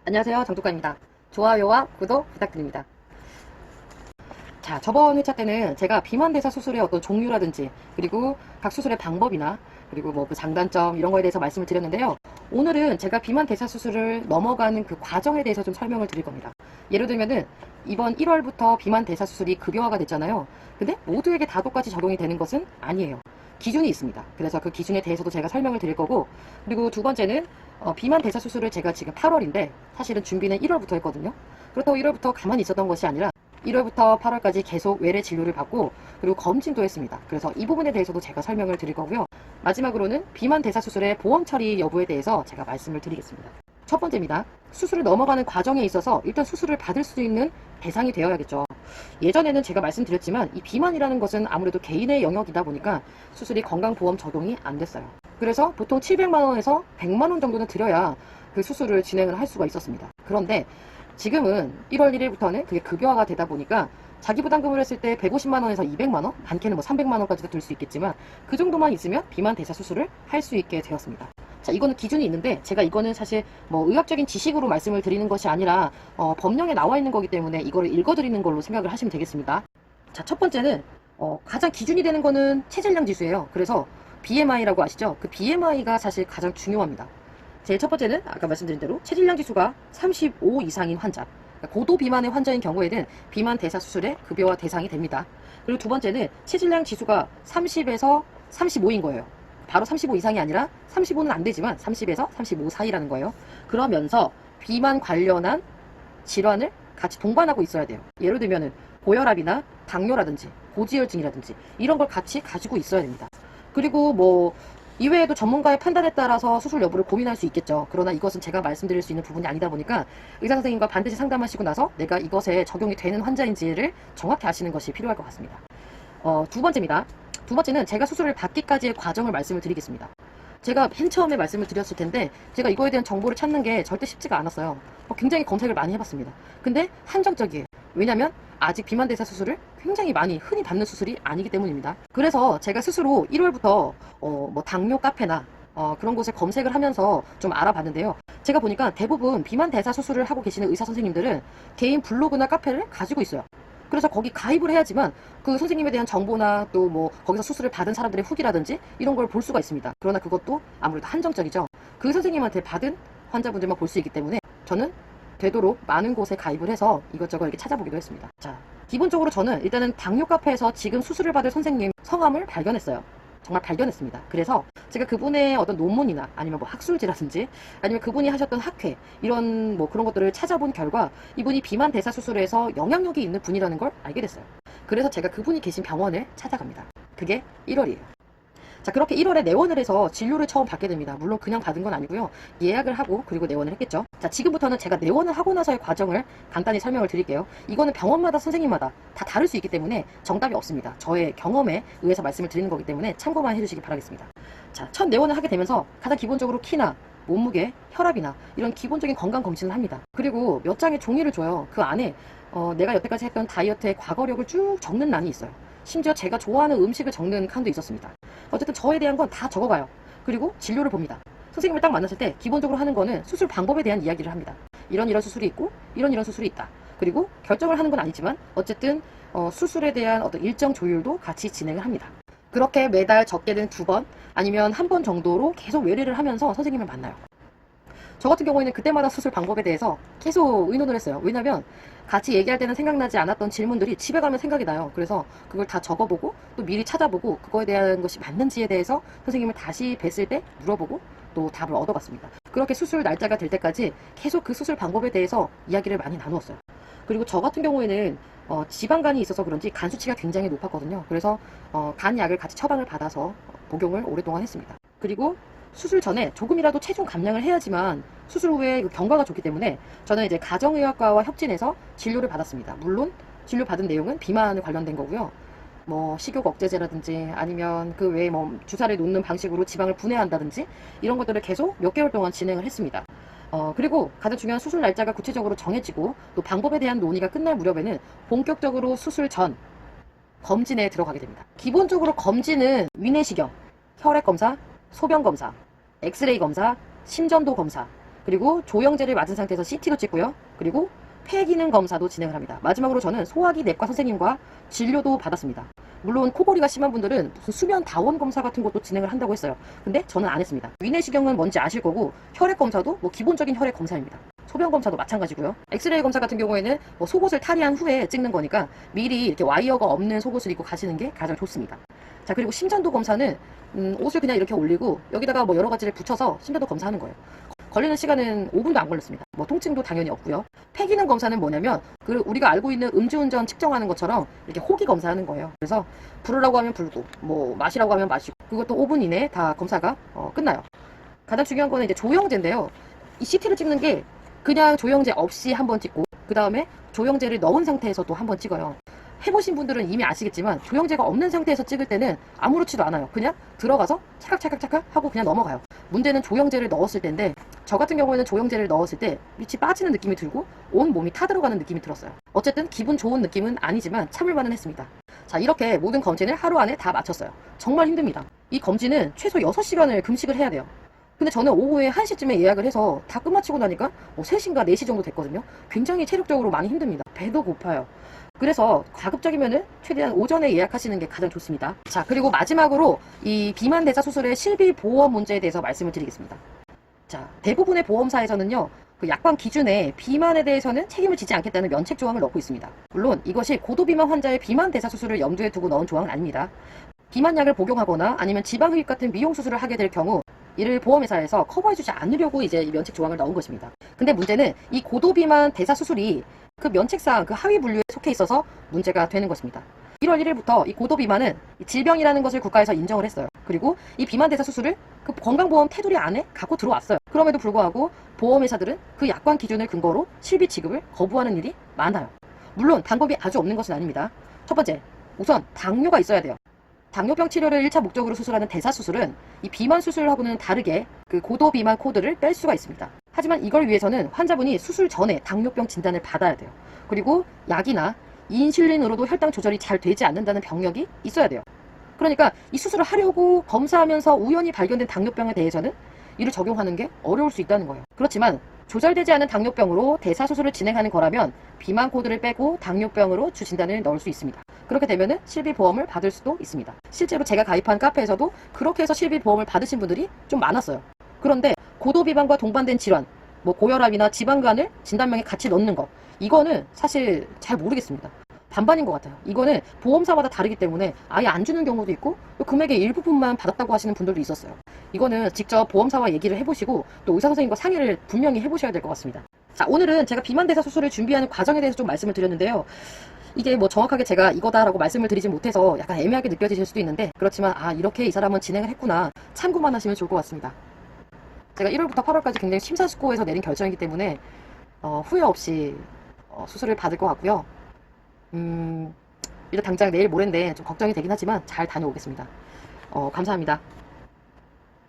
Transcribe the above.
안녕하세요, 정독관입니다. 좋아요와 구독 부탁드립니다. 자, 저번 회차 때는 제가 비만대사 수술의 어떤 종류라든지 그리고 각 수술의 방법이나 그리고 뭐 그 장단점 이런 거에 대해서 말씀을 드렸는데요. 오늘은 제가 비만대사 수술을 넘어가는 그 과정에 대해서 좀 설명을 드릴 겁니다. 예를 들면은 이번 1월부터 비만대사 수술이 급여화가 됐잖아요. 근데 모두에게 다 똑같이 적용이 되는 것은 아니에요. 기준이 있습니다. 그래서 그 기준에 대해서도 제가 설명을 드릴 거고, 그리고 두 번째는 비만 대사 수술을 제가 지금 8월인데 사실은 준비는 1월부터 했거든요. 그렇다고 1월부터 가만히 있었던 것이 아니라 1월부터 8월까지 계속 외래 진료를 받고 그리고 검진도 했습니다. 그래서 이 부분에 대해서도 제가 설명을 드릴 거고요. 마지막으로는 비만 대사 수술의 보험 처리 여부에 대해서 제가 말씀을 드리겠습니다. 첫 번째입니다. 수술을 넘어가는 과정에 있어서 일단 수술을 받을 수 있는 대상이 되어야겠죠. 예전에는 제가 말씀드렸지만 이 비만이라는 것은 아무래도 개인의 영역이다 보니까 수술이 건강보험 적용이 안 됐어요. 그래서 보통 700만원에서 100만원 정도는 들여야 그 수술을 진행을 할 수가 있었습니다. 그런데 지금은 1월 1일부터는 그게 급여화가 되다 보니까 자기 부담금을 했을 때 150만원에서 200만원, 많게는 뭐 300만원까지도 들 수 있겠지만 그 정도만 있으면 비만 대사 수술을 할 수 있게 되었습니다. 자, 이거는 기준이 있는데 제가 이거는 사실 뭐 의학적인 지식으로 말씀을 드리는 것이 아니라 법령에 나와 있는 거기 때문에 이거를 읽어드리는 걸로 생각을 하시면 되겠습니다. 자, 첫 번째는 가장 기준이 되는 거는 체질량 지수예요. 그래서 BMI라고 아시죠? 그 BMI가 사실 가장 중요합니다. 제일 첫 번째는 아까 말씀드린 대로 체질량 지수가 35 이상인 환자, 그러니까 고도 비만의 환자인 경우에는 비만 대사 수술의 급여화 대상이 됩니다. 그리고 두 번째는 체질량 지수가 30에서 35인 거예요. 바로 35 이상이 아니라 35는 안 되지만 30에서 35 사이라는 거예요. 그러면서 비만 관련한 질환을 같이 동반하고 있어야 돼요. 예를 들면은 고혈압이나 당뇨라든지 고지혈증이라든지 이런 걸 같이 가지고 있어야 됩니다. 그리고 뭐 이외에도 전문가의 판단에 따라서 수술 여부를 고민할 수 있겠죠. 그러나 이것은 제가 말씀드릴 수 있는 부분이 아니다 보니까 의사 선생님과 반드시 상담하시고 나서 내가 이것에 적용이 되는 환자인지를 정확히 아시는 것이 필요할 것 같습니다. 두 번째입니다. 두 번째는 제가 수술을 받기까지의 과정을 말씀을 드리겠습니다. 제가 맨 처음에 말씀을 드렸을 텐데 제가 이거에 대한 정보를 찾는 게 절대 쉽지가 않았어요. 굉장히 검색을 많이 해봤습니다. 근데 한정적이에요. 왜냐면 아직 비만대사 수술을 굉장히 많이 흔히 받는 수술이 아니기 때문입니다. 그래서 제가 스스로 1월부터 뭐 당뇨 카페나 그런 곳에 검색을 하면서 좀 알아봤는데요. 제가 보니까 대부분 비만대사 수술을 하고 계시는 의사 선생님들은 개인 블로그나 카페를 가지고 있어요. 그래서 거기 가입을 해야지만 그 선생님에 대한 정보나 또 뭐 거기서 수술을 받은 사람들의 후기라든지 이런 걸 볼 수가 있습니다. 그러나 그것도 아무래도 한정적이죠. 그 선생님한테 받은 환자분들만 볼 수 있기 때문에 저는 되도록 많은 곳에 가입을 해서 이것저것 이렇게 찾아보기도 했습니다. 자, 기본적으로 저는 일단은 당뇨 카페에서 지금 수술을 받을 선생님 성함을 발견했어요. 정말 발견했습니다. 그래서 제가 그분의 어떤 논문이나 아니면 뭐 학술지라든지 아니면 그분이 하셨던 학회 이런 뭐 그런 것들을 찾아본 결과 이분이 비만 대사 수술에서 영향력이 있는 분이라는 걸 알게 됐어요. 그래서 제가 그분이 계신 병원을 찾아갑니다. 그게 1월이에요. 자, 그렇게 1월에 내원을 해서 진료를 처음 받게 됩니다. 물론 그냥 받은 건 아니고요. 예약을 하고 그리고 내원을 했겠죠. 자, 지금부터는 제가 내원을 하고 나서의 과정을 간단히 설명을 드릴게요. 이거는 병원마다 선생님마다 다 다를 수 있기 때문에 정답이 없습니다. 저의 경험에 의해서 말씀을 드리는 거기 때문에 참고만 해주시기 바라겠습니다. 자, 첫 내원을 하게 되면서 가장 기본적으로 키나 몸무게, 혈압이나 이런 기본적인 건강 검진을 합니다. 그리고 몇 장의 종이를 줘요. 그 안에 내가 여태까지 했던 다이어트의 과거력을 쭉 적는 란이 있어요. 심지어 제가 좋아하는 음식을 적는 칸도 있었습니다. 어쨌든 저에 대한 건 다 적어가요. 그리고 진료를 봅니다. 선생님을 딱 만났을 때 기본적으로 하는 거는 수술 방법에 대한 이야기를 합니다. 이런 수술이 있고 이런 수술이 있다. 그리고 결정을 하는 건 아니지만 어쨌든 수술에 대한 어떤 일정 조율도 같이 진행을 합니다. 그렇게 매달 적게는 2번 아니면 1번 정도로 계속 외래를 하면서 선생님을 만나요. 저 같은 경우에는 그때마다 수술 방법에 대해서 계속 의논을 했어요. 왜냐면 같이 얘기할 때는 생각나지 않았던 질문들이 집에 가면 생각이 나요. 그래서 그걸 다 적어보고 또 미리 찾아보고 그거에 대한 것이 맞는지에 대해서 선생님을 다시 뵀을 때 물어보고 또 답을 얻어봤습니다. 그렇게 수술 날짜가 될 때까지 계속 그 수술 방법에 대해서 이야기를 많이 나누었어요. 그리고 저 같은 경우에는 지방간이 있어서 그런지 간 수치가 굉장히 높았거든요. 그래서 간 약을 같이 처방을 받아서 복용을 오랫동안 했습니다. 그리고 수술 전에 조금이라도 체중 감량을 해야지만 수술 후에 그 경과가 좋기 때문에 저는 이제 가정의학과와 협진해서 진료를 받았습니다. 물론 진료 받은 내용은 비만 관련된 거고요. 뭐 식욕 억제제라든지 아니면 그 외에 뭐 주사를 놓는 방식으로 지방을 분해한다든지 이런 것들을 계속 몇 개월 동안 진행을 했습니다. 그리고 가장 중요한 수술 날짜가 구체적으로 정해지고 또 방법에 대한 논의가 끝날 무렵에는 본격적으로 수술 전 검진에 들어가게 됩니다. 기본적으로 검진은 위내시경, 혈액 검사, 소변 검사, 엑스레이 검사, 심전도 검사, 그리고 조영제를 맞은 상태에서 CT도 찍고요. 그리고 폐기능 검사도 진행을 합니다. 마지막으로 저는 소화기 내과 선생님과 진료도 받았습니다. 물론 코골이가 심한 분들은 무슨 수면 다원 검사 같은 것도 진행을 한다고 했어요. 근데 저는 안 했습니다. 위내시경은 뭔지 아실 거고, 혈액 검사도 뭐 기본적인 혈액 검사입니다. 소변 검사도 마찬가지고요. 엑스레이 검사 같은 경우에는 뭐 속옷을 탈의한 후에 찍는 거니까 미리 이렇게 와이어가 없는 속옷을 입고 가시는 게 가장 좋습니다. 자, 그리고 심전도 검사는 옷을 그냥 이렇게 올리고 여기다가 뭐 여러 가지를 붙여서 심전도 검사하는 거예요. 걸리는 시간은 5분도 안 걸렸습니다. 뭐 통증도 당연히 없고요. 폐기능 검사는 뭐냐면 우리가 알고 있는 음주운전 측정하는 것처럼 이렇게 호기 검사하는 거예요. 그래서 부르라고 하면 불고, 뭐 마시라고 하면 마시고, 그것도 5분 이내에 다 검사가 끝나요. 가장 중요한 거는 이제 조영제인데요. 이 CT를 찍는 게 그냥 조영제 없이 한번 찍고, 그 다음에 조영제를 넣은 상태에서 또 한번 찍어요. 해보신 분들은 이미 아시겠지만 조영제가 없는 상태에서 찍을 때는 아무렇지도 않아요. 그냥 들어가서 찰칵찰칵찰칵 하고 그냥 넘어가요. 문제는 조영제를 넣었을 때인데, 저 같은 경우에는 조영제를 넣었을 때 밑이 빠지는 느낌이 들고 온 몸이 타들어가는 느낌이 들었어요. 어쨌든 기분 좋은 느낌은 아니지만 참을만은 했습니다. 자, 이렇게 모든 검진을 하루 안에 다 마쳤어요. 정말 힘듭니다. 이 검진은 최소 6시간을 금식을 해야 돼요. 근데 저는 오후에 1시쯤에 예약을 해서 다 끝마치고 나니까 뭐 3시인가 4시 정도 됐거든요. 굉장히 체력적으로 많이 힘듭니다. 배도 고파요. 그래서 가급적이면은 최대한 오전에 예약하시는 게 가장 좋습니다. 자, 그리고 마지막으로 이 비만 대사 수술의 실비 보험 문제에 대해서 말씀을 드리겠습니다. 자, 대부분의 보험사에서는요, 그 약관 기준에 비만에 대해서는 책임을 지지 않겠다는 면책 조항을 넣고 있습니다. 물론 이것이 고도비만 환자의 비만 대사 수술을 염두에 두고 넣은 조항은 아닙니다. 비만약을 복용하거나 아니면 지방흡입 같은 미용 수술을 하게 될 경우 이를 보험회사에서 커버해주지 않으려고 이제 이 면책 조항을 넣은 것입니다. 근데 문제는 이 고도비만 대사 수술이 그 면책상 그 하위 분류에 속해 있어서 문제가 되는 것입니다. 1월 1일부터 이 고도비만은 질병이라는 것을 국가에서 인정을 했어요. 그리고 이 비만 대사 수술을 그 건강보험 테두리 안에 갖고 들어왔어요. 그럼에도 불구하고 보험회사들은 그 약관 기준을 근거로 실비 지급을 거부하는 일이 많아요. 물론 방법이 아주 없는 것은 아닙니다. 첫 번째, 우선 당뇨가 있어야 돼요. 당뇨병 치료를 1차 목적으로 수술하는 대사 수술은 이 비만 수술하고는 다르게 그 고도 비만 코드를 뺄 수가 있습니다. 하지만 이걸 위해서는 환자분이 수술 전에 당뇨병 진단을 받아야 돼요. 그리고 약이나 인슐린으로도 혈당 조절이 잘 되지 않는다는 병력이 있어야 돼요. 그러니까 이 수술을 하려고 검사하면서 우연히 발견된 당뇨병에 대해서는 이를 적용하는 게 어려울 수 있다는 거예요. 그렇지만 조절되지 않은 당뇨병으로 대사 수술을 진행하는 거라면 비만 코드를 빼고 당뇨병으로 주 진단을 넣을 수 있습니다. 그렇게 되면은 실비보험을 받을 수도 있습니다. 실제로 제가 가입한 카페에서도 그렇게 해서 실비보험을 받으신 분들이 좀 많았어요. 그런데 고도비만과 동반된 질환, 뭐 고혈압이나 지방간을 진단명에 같이 넣는 거, 이거는 사실 잘 모르겠습니다. 반반인 것 같아요. 이거는 보험사마다 다르기 때문에 아예 안 주는 경우도 있고 또 금액의 일부분만 받았다고 하시는 분들도 있었어요. 이거는 직접 보험사와 얘기를 해보시고 또 의사 선생님과 상의를 분명히 해보셔야 될 것 같습니다. 자, 오늘은 제가 비만대사 수술을 준비하는 과정에 대해서 좀 말씀을 드렸는데요. 이게 뭐 정확하게 제가 이거다라고 말씀을 드리지 못해서 약간 애매하게 느껴지실 수도 있는데, 그렇지만 이렇게 이 사람은 진행을 했구나, 참고만 하시면 좋을 것 같습니다. 제가 1월부터 8월까지 굉장히 심사숙고해서 내린 결정이기 때문에 후회 없이 수술을 받을 것 같고요. 일단 당장 내일 모레인데 좀 걱정이 되긴 하지만 잘 다녀오겠습니다. 감사합니다.